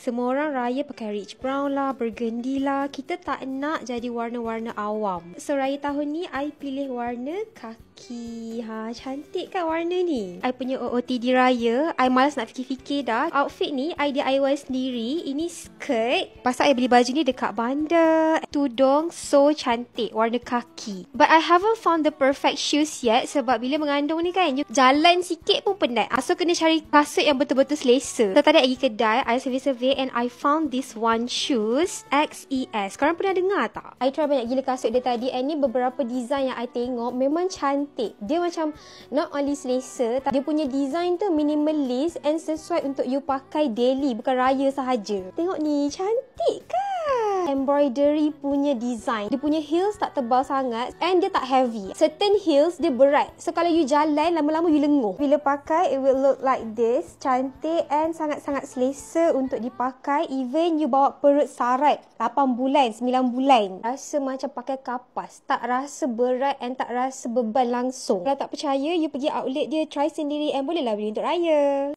Semua orang raya pakai rich brown lah, burgundy lah. Kita tak nak jadi warna-warna awam. So raya tahun ni, I pilih warna kaki. Cantik kan warna ni? I punya OOTD raya, I malas nak fikir-fikir dah. Outfit ni, I DIY sendiri. Ini skirt. Pasal I beli baju ni dekat bandar. Tudung so cantik, warna kaki. But I haven't found the perfect shoes yet. Sebab bila mengandung ni kan, jalan sikit pun penat. So kena cari kasut yang betul-betul selesa. So tadi I pergi kedai, I survey and I found this one shoes XES. Korang pernah dengar tak? I try banyak gila kasut dia tadi, and ni beberapa design yang I tengok memang cantik. Dia macam not only selesa, dia punya design tu minimalist and sesuai untuk you pakai daily, bukan raya sahaja. Tengok ni, cantik kan? Embroidery punya design. Dia punya heels tak tebal sangat and dia tak heavy. Certain heels dia berat. So kalau you jalan, lama-lama you lenguh. Bila pakai, it will look like this. Cantik and sangat-sangat selesa untuk dipakai. Even you bawa perut sarat 8 bulan, 9 bulan. Rasa macam pakai kapas. Tak rasa berat and tak rasa beban langsung. Kalau tak percaya, you pergi outlet dia, try sendiri and bolehlah beli untuk raya.